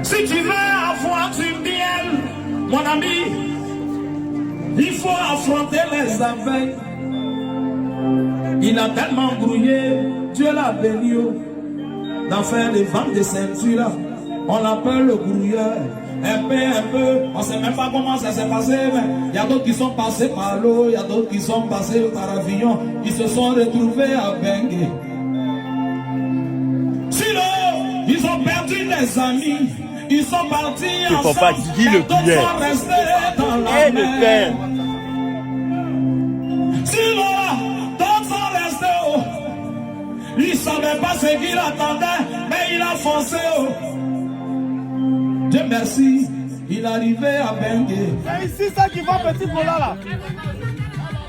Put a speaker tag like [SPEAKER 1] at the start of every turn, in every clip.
[SPEAKER 1] Si tu veux avoir du miel, mon ami, il faut affronter les abeilles. Il a tellement brouillé, Dieu l'a béni d'en faire des ventes de ceinture. On l'appelle le brouilleur. Un peu, on ne sait même pas comment ça s'est passé, mais il y a d'autres qui sont passés par l'eau, il y a d'autres qui sont passés par avion, ils se sont retrouvés à Bengue. Sinon, ils ont perdu des amis, ils sont partis ensemble, d'autres sont restés dans la mer. Sinon, d'autres sont restés, ils ne savaient pas ce qu'il attendait, mais il a foncé. Dieu merci, il est arrivé à Bengue.
[SPEAKER 2] C'est ici ça qui va petit Cola là.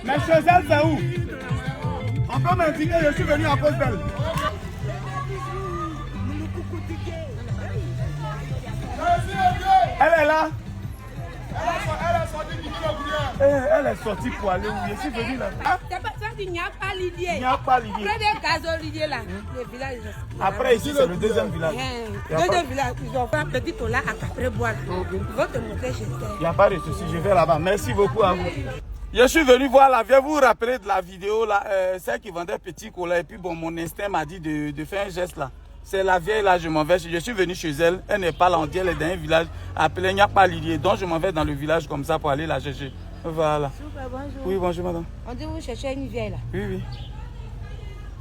[SPEAKER 2] Mais chez elle c'est où? On peut m'indiquer, je suis venu à cause d'elle. Elle est là. Elle est sortie pour aller où? Je suis venu là.
[SPEAKER 3] Il n'y a pas l'idée.
[SPEAKER 2] Il n'y a pas l'idée.
[SPEAKER 3] Près des gazoliers là, les villages.
[SPEAKER 2] Après ici c'est le deuxième village.
[SPEAKER 3] Deuxième village, ils ont fait un petit tola à Capré-Bois. Ils vont te montrer chez toi.
[SPEAKER 2] Il n'y a pas de souci, je vais là-bas. Merci beaucoup à vous. Je suis venu voir la vieille, vous vous rappelez de la vidéo là, celle qui vendait petit cola et puis bon, mon instinct m'a dit de faire un geste là. C'est la vieille là, je m'en vais. Je suis venu chez elle, elle n'est pas là, on dit elle est dans un village appelé Nyapalidier. Donc je m'en vais dans le village comme ça pour aller la chercher. Voilà.
[SPEAKER 3] Super, bonjour.
[SPEAKER 2] Oui, bonjour madame.
[SPEAKER 3] On dit vous cherchez une vieille là.
[SPEAKER 2] Oui, oui.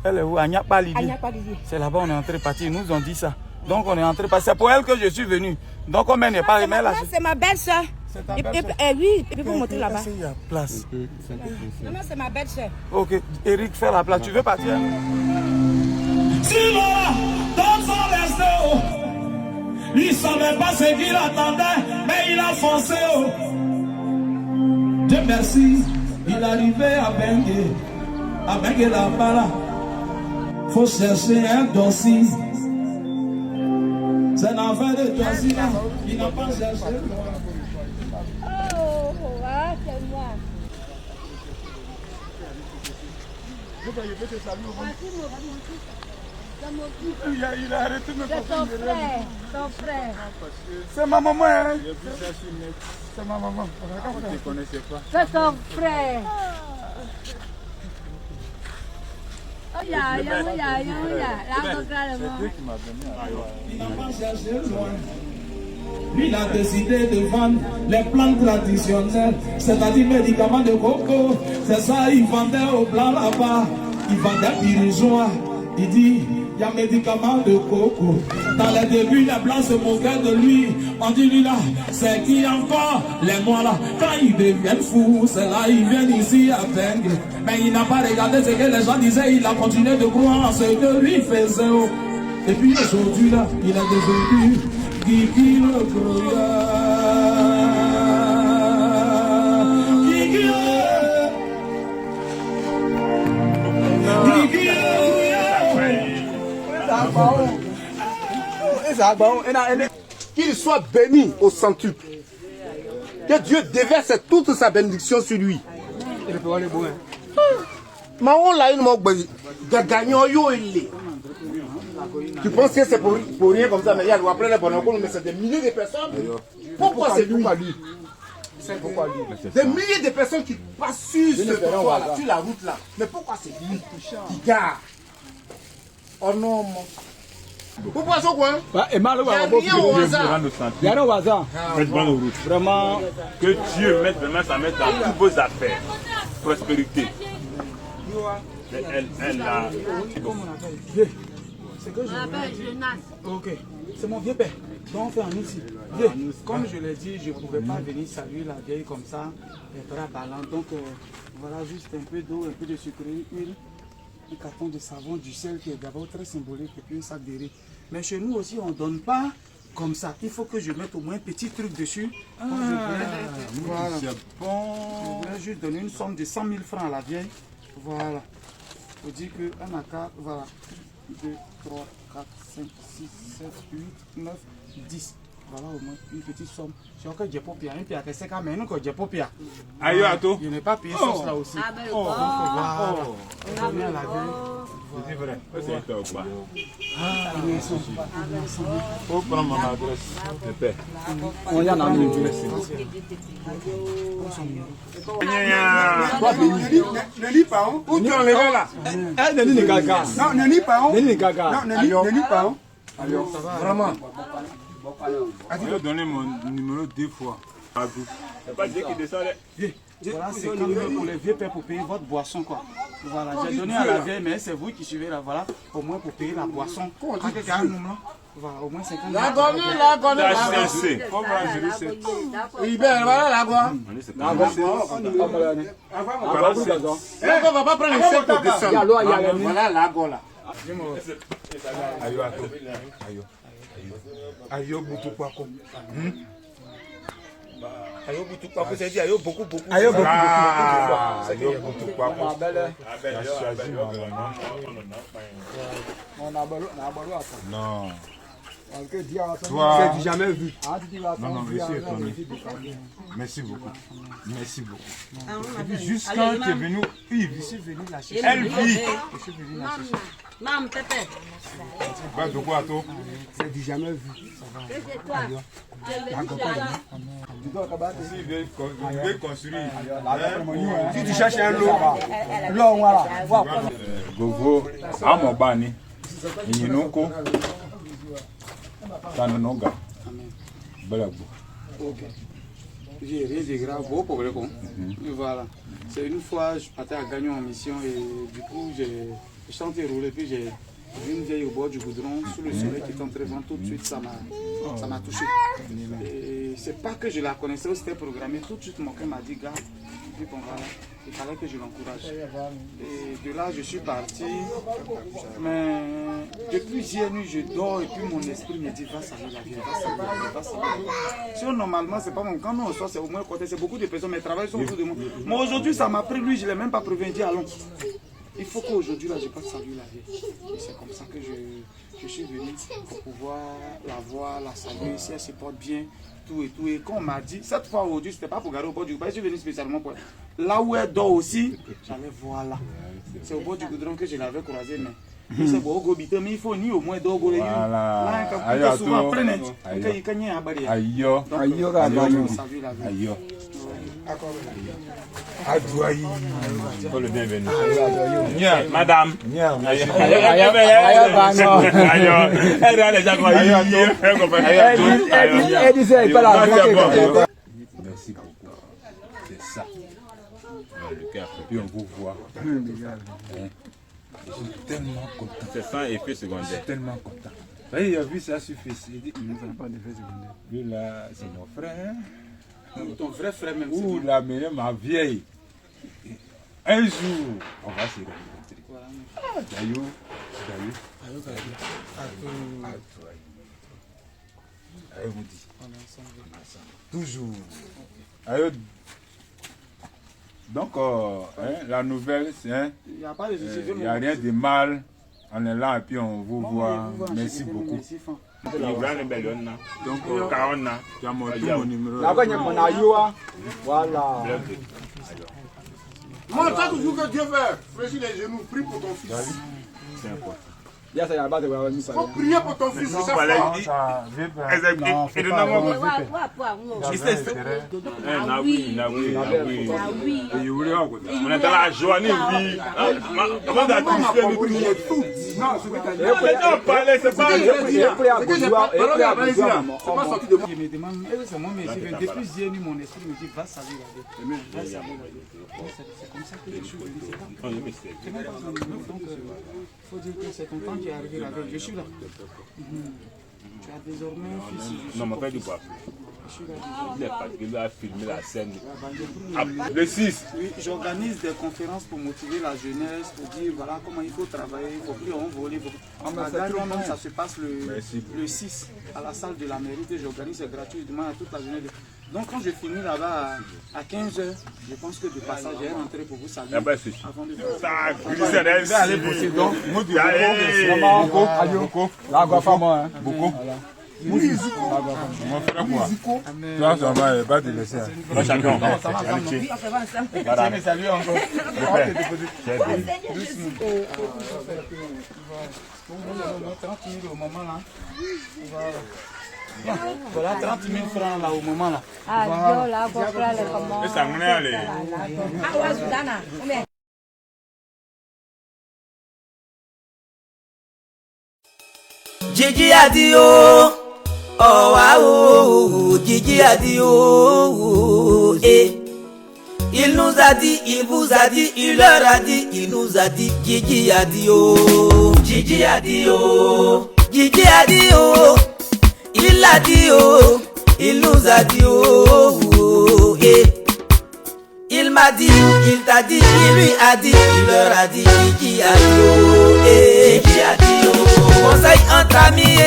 [SPEAKER 2] Elle est où? À Nyapalidier.
[SPEAKER 3] À Nyapalidier.
[SPEAKER 2] C'est là-bas, on est entré partir, ils nous ont dit ça. Donc on est entré partir. C'est pour elle que je suis venu. Donc comme elle n'est pas là.
[SPEAKER 3] C'est ma belle-soeur.
[SPEAKER 2] C'est ta belle-soeur?
[SPEAKER 3] Oui, et puis vous montrer là-bas.
[SPEAKER 2] Il y a place.
[SPEAKER 3] Non, c'est ma belle-soeur.
[SPEAKER 2] Ok, Eric, fais la place. Tu veux partir?
[SPEAKER 1] Sinon, d'autres sont restés. Il ne savait pas ce qu'il attendait, mais il a foncé. Dieu merci, il est arrivé à Bengue. À Bengue là-bas, là. Faut chercher un dossier. C'est l'enfer de dossier là. Il n'a pas cherché.
[SPEAKER 3] Oh, c'est moi.
[SPEAKER 2] Il a arrêté de me
[SPEAKER 3] C'est ton frère, ton frère.
[SPEAKER 2] C'est ma maman, hein? C'est ma maman.
[SPEAKER 4] Je ne connaissais pas.
[SPEAKER 3] C'est ton frère. Oh, ya, la
[SPEAKER 1] Il n'a pas cherché loin. Lui, il a décidé de vendre les plantes traditionnelles, c'est-à-dire médicaments de coco. C'est ça, il vendait au blanc là-bas. Il vendait pirougeois. Il dit, il y a médicaments de coco. Dans les débuts, les blancs se moquaient de lui. On dit, lui là, c'est qui encore? Les noirs là, quand ils deviennent fous, c'est là, ils viennent ici à Bengue. Mais il n'a pas regardé ce que les gens disaient. Il a continué de croire en ce que lui faisait. Et puis aujourd'hui là, il est devenu Guigui le Grouillard. Guigui le Grouillard.
[SPEAKER 5] Qu'il soit béni au centuple. Que Dieu déverse toute sa bénédiction sur lui. Tu penses que c'est pour rien comme ça, mais il y a après les bonhommes, mais c'est des milliers de personnes. Pourquoi c'est lui? Des milliers de personnes qui passent sur ce trottoir là, sur la route là. Mais pourquoi c'est lui qui garde? Oh non, mon. Pourquoi ça quoi? Il n'y a rien au hasard.
[SPEAKER 4] Il y a rien au hasard. Vraiment, que Dieu mette vraiment sa main dans toutes vos affaires. Prospérité. Elle a.
[SPEAKER 2] C'est que je ok, c'est mon vieux père. Donc on fait en ici. Comme je l'ai dit, je ne pouvais pas venir saluer la vieille comme ça, les bras ballants. Donc voilà, juste un peu d'eau, un peu de sucre, huile, un carton de savon, du sel qui est d'abord très symbolique et puis un sac de riz. Mais chez nous aussi, on ne donne pas comme ça. Il faut que je mette au moins un petit truc dessus. Voilà. Bon. Je vais juste donner une somme de 100 000 francs à la vieille. Voilà. Il faut dire qu'un accord, voilà. 2, 3, 4, 5, 6, 7, 8, 9, 10. Voilà au moins une petite somme. Je crois que j'ai pas payé. Un pied à 5 ans, mais non, que j'ai pas payé.
[SPEAKER 4] Aïe, à tout.
[SPEAKER 2] Je n'ai pas payé ça là aussi. Donc voilà. On revient à la veille.
[SPEAKER 4] C'est vrai. C'est top. Faut prendre mon adresse. Je paie.
[SPEAKER 2] On y en a mis.
[SPEAKER 5] Ne lis pas, hein? Où tu en levé là?
[SPEAKER 2] Ne lis pas, gaga.
[SPEAKER 5] Non, ne lis pas, hein?
[SPEAKER 2] Ne lis gaga.
[SPEAKER 5] Non, ne lis pas, hein? Vraiment.
[SPEAKER 4] Tu as donné mon numéro 2 fois. C'est pas Dieu qui descend.
[SPEAKER 2] Voilà, c'est quand même pour les vieux pères pour payer votre boisson, quoi. Voilà, j'ai donné à la vieille, mais c'est vous qui suivez là, voilà, au moins pour payer la boisson. Quand quelqu'un a un numéro, voilà, au moins 50 000.
[SPEAKER 5] La gonne.
[SPEAKER 4] HCC.
[SPEAKER 5] Oui, ben voilà la gonne.
[SPEAKER 2] La
[SPEAKER 5] On va pas prendre les 7 pour descendre. Voilà la gonne là.
[SPEAKER 6] Ayo Boutoupako. Ayo Boutoupako, c'est dit Ayo beaucoup.
[SPEAKER 2] Ayo beaucoup.
[SPEAKER 6] Ayo Boutoupako.
[SPEAKER 4] Non.
[SPEAKER 2] Toi, c'est du jamais vu.
[SPEAKER 4] Non, monsieur, merci beaucoup. Merci beaucoup. Et puis juste quand tu es venu, Yves, je suis venu la chercher. Elle vit. Je suis venu la chercher.
[SPEAKER 3] Maman, Pépé.
[SPEAKER 4] Bah, de quoi, toi?
[SPEAKER 2] C'est du jamais vu.
[SPEAKER 3] C'est toi.
[SPEAKER 4] Si il veut construire.
[SPEAKER 2] Si tu cherches un lot, voilà.
[SPEAKER 4] Gogo, Amobani, Inoko, Tananoga, Balabo.
[SPEAKER 2] Ok. J'ai rien de grave, beau pour le con. Voilà. C'est une fois, je partais à gagner en mission et du coup, j'ai chanté roulé, puis j'ai vu une vieille au bord du goudron, sous le soleil qui est en train tout de suite, ça m'a touché. Et c'est pas que je la connaissais, c'était programmé. Tout de suite, mon cœur m'a dit, gars, puis bon, voilà, il fallait que je l'encourage. Et de là, je suis parti. Mais depuis hier nuit, je dors et puis mon esprit me dit, va saluer la vie, va saluer la vie. Sinon, normalement, c'est pas mon quand on sort, c'est au moins côté, c'est beaucoup de personnes, mais travaillent sont autour de moi. Mais aujourd'hui, ça m'a pris, lui, je ne l'ai même pas prévenu, dit, allons. Il faut qu'aujourd'hui, là, je passe saluer la vie. Et c'est comme ça que je suis venu pour pouvoir la voir, la saluer, si elle se porte bien, tout et tout. Et quand on m'a dit, cette fois aujourd'hui, ce n'était pas pour garder au bord du goudron, je suis venu spécialement pour là où elle dort aussi, j'allais voir là. C'est au bord du goudron que je l'avais croisé, mais c'est bon, mais il faut ni au moins d'or. Là, quand souvent prennent, quand il y a un barrière.
[SPEAKER 4] Aïe, aïe.
[SPEAKER 6] Adouaï.
[SPEAKER 4] Pour le bienvenu. Madame. Merci beaucoup. C'est ça. Le cœur. Et puis on vous voit. Je suis tellement content. C'est sans effet secondaire. Je suis tellement content. Il a vu ça sur Facebook. Il dit, il ne fait pas d'effet secondaire. Lui là, c'est mon frère.
[SPEAKER 2] Ton vrai frère même.
[SPEAKER 4] Où l'a mené ma vieille. Un jour, on va se rencontrer. D'ailleurs, vous dit. Toujours. Donc, la nouvelle, c'est il n'y a rien de mal. On est là et puis on vous voit. Merci beaucoup. Donc, Kaona, tu as montré mon numéro.
[SPEAKER 2] Voilà.
[SPEAKER 5] Moi, ça toujours que Dieu fait. Fléchis les genoux, prie pour ton fils.
[SPEAKER 4] C'est important.
[SPEAKER 5] Il faut prier pour ton fils. C'est ça.
[SPEAKER 4] On est dans la joie, oui. Comment
[SPEAKER 2] il me demande, c'est moi, mais depuis hier nuit, mon esprit me dit, va saluer la vie. C'est comme ça que je suis venu. Donc, il faut dire que c'est ton temps qui est arrivé la veille. Je suis là. Tu as désormais un fils.
[SPEAKER 4] Non, mon père dit quoi? Il est pas qu'il a filmé la scène. Le 6.
[SPEAKER 2] Oui, j'organise des conférences pour motiver la jeunesse, pour dire voilà comment il faut travailler, il faut plus envoler. Ça se passe le 6 à la salle de la mairie que j'organise gratuitement à toute la jeunesse. Donc quand je finis là-bas à 15h, je pense que de passage, j'ai rentré pour vous saluer. Avant de
[SPEAKER 4] ça,
[SPEAKER 6] Mon frère quoi? Toi, ça va, pas te laisser.
[SPEAKER 4] Moi, champion.
[SPEAKER 2] Tiens, salut encore. Voilà, 30 000 au moment là. Voilà 30 000 francs là au moment là.
[SPEAKER 7] Ah, là, pour faire les commandes.
[SPEAKER 4] Et ça m'en est allé.
[SPEAKER 3] Ah, ouais, Soudana.
[SPEAKER 8] Gigi a dit oh, oh waouh, Gigi a dit oh, et il nous a dit, il vous a dit, il leur a dit, il nous a dit, Gigi a dit oh, Gigi a dit oh, Gigi a dit oh, il a dit oh, il nous a dit oh, et il m'a dit, il t'a dit, il lui a dit, il leur a dit, Gigi a dit oh, et Gigi a dit oh. Conseil entre amis,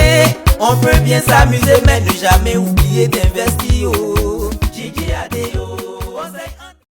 [SPEAKER 8] on peut bien s'amuser, mais ne jamais oublier d'investir.